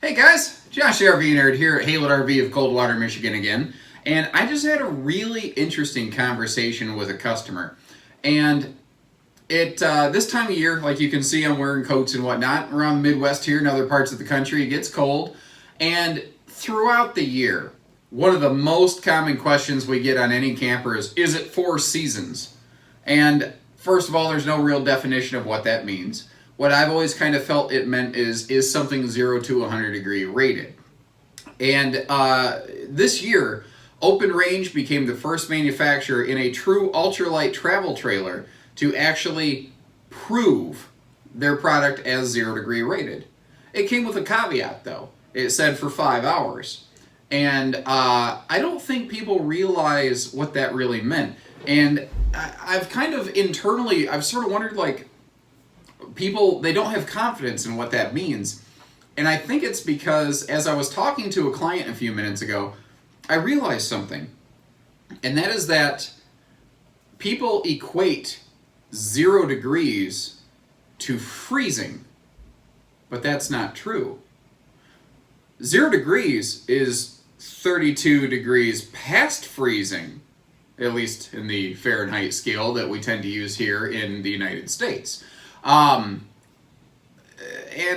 Hey guys, Josh RV Nerd here at Haylett RV of Coldwater, Michigan again. And I just had a really interesting conversation with a customer. And this time of year, like you can see, I'm wearing coats and whatnot. Around the Midwest here and other parts of the country, it gets cold. And throughout the year, one of the most common questions we get on any camper is it 4 seasons? And first of all, there's no real definition of what that means. What I've always kind of felt it meant is something 0 to 100 degree rated. And this year, Open Range became the first manufacturer in a true ultralight travel trailer to actually prove their product as 0 degree rated. It came with a caveat though. It said for 5 hours. And I don't think people realize what that really meant. And I've kind of internally, I've sort of wondered, like, people, they don't have confidence in what that means. And I think it's because as I was talking to a client a few minutes ago, I realized something. And that is that people equate 0 degrees to freezing. But that's not true. 0 degrees is 32 degrees past freezing, at least in the Fahrenheit scale that we tend to use here in the United States. And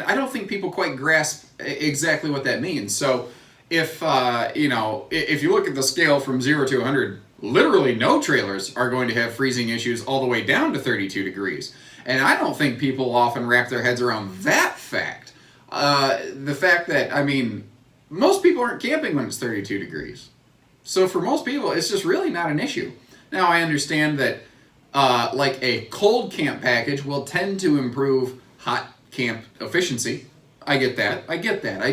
I don't think people quite grasp exactly what that means. So if you look at the scale from 0 to 100, literally no trailers are going to have freezing issues all the way down to 32 degrees. And I don't think people often wrap their heads around that fact. The fact that, most people aren't camping when it's 32 degrees. So for most people, it's just really not an issue. Now, I understand that like a cold camp package will tend to improve hot camp efficiency. I get that, I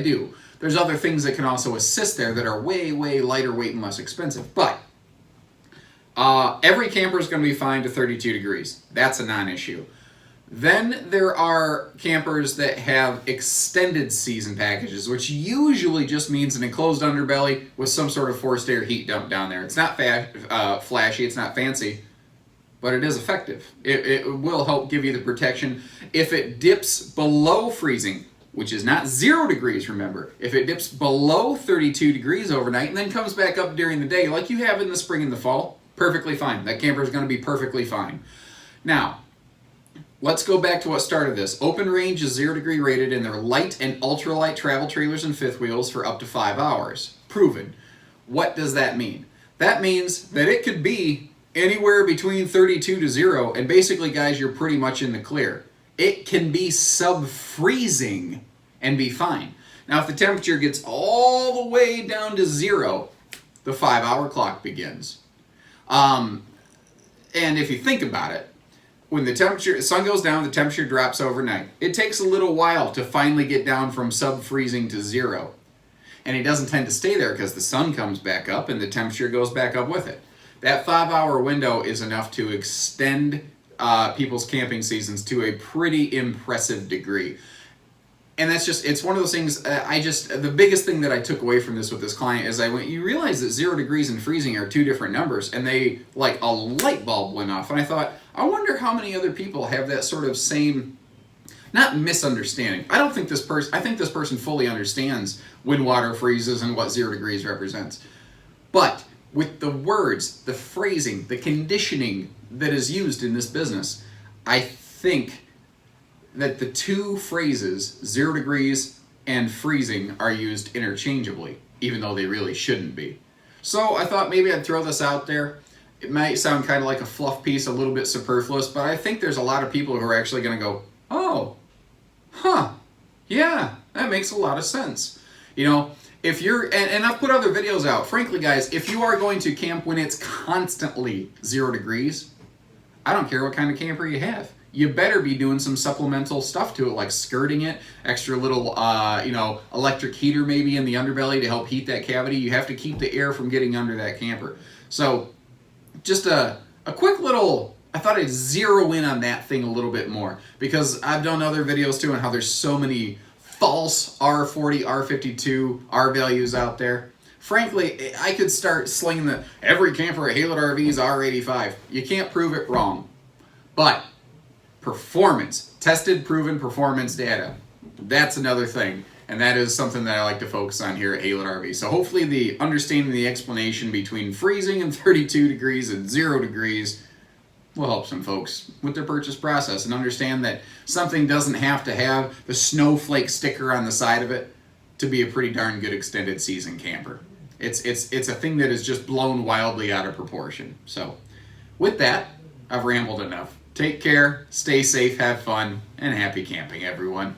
do. There's other things that can also assist there that are way, way lighter weight and less expensive. But every camper is going to be fine to 32 degrees. That's a non-issue. Then there are campers that have extended season packages, which usually just means an enclosed underbelly with some sort of forced air heat dump down there. It's not flashy, it's not fancy, but it is effective. It will help give you the protection. If it dips below freezing, which is not 0 degrees, remember, if it dips below 32 degrees overnight and then comes back up during the day, like you have in the spring and the fall, perfectly fine. That camper is going to be perfectly fine. Now, let's go back to what started this. Open Range is 0 degree rated in their light and ultralight travel trailers and fifth wheels for up to 5 hours. Proven. What does that mean? That means that it could be anywhere between 32 to 0, and basically, guys, you're pretty much in the clear. It can be sub-freezing and be fine. Now, if the temperature gets all the way down to 0, the 5-hour clock begins. And if you think about it, when the sun goes down, the temperature drops overnight. It takes a little while to finally get down from sub-freezing to 0. And it doesn't tend to stay there because the sun comes back up and the temperature goes back up with it. That 5-hour window is enough to extend people's camping seasons to a pretty impressive degree. And that's just, it's one of those things, the biggest thing that I took away from this with this client is you realize that 0 degrees and freezing are 2 different numbers, and they, like a light bulb went off. And I thought, I wonder how many other people have that sort of same, not misunderstanding. I think this person fully understands when water freezes and what 0 degrees represents. But with the words, the phrasing, the conditioning that is used in this business, I think that the 2 phrases, 0 degrees and freezing, are used interchangeably, even though they really shouldn't be. So I thought maybe I'd throw this out there. It might sound kind of like a fluff piece, a little bit superfluous, but I think there's a lot of people who are actually going to go, oh, huh, yeah, that makes a lot of sense. If you're, and I've put other videos out, frankly, guys, if you are going to camp when it's constantly 0 degrees, I don't care what kind of camper you have. You better be doing some supplemental stuff to it, like skirting it, extra little, electric heater maybe in the underbelly to help heat that cavity. You have to keep the air from getting under that camper. So just a quick little, I thought I'd zero in on that thing a little bit more, because I've done other videos too on how there's so many false R40, R52, R values out there. Frankly, I could start slinging every camper at Haylett RV is R85. You can't prove it wrong. But performance, tested, proven performance data, that's another thing. And that is something that I like to focus on here at Haylett RV. So hopefully the understanding the explanation between freezing and 32 degrees and 0 degrees will help some folks with their purchase process and understand that something doesn't have to have the snowflake sticker on the side of it to be a pretty darn good extended season camper. It's a thing that is just blown wildly out of proportion. So with that, I've rambled enough. Take care, stay safe, have fun, and happy camping, everyone.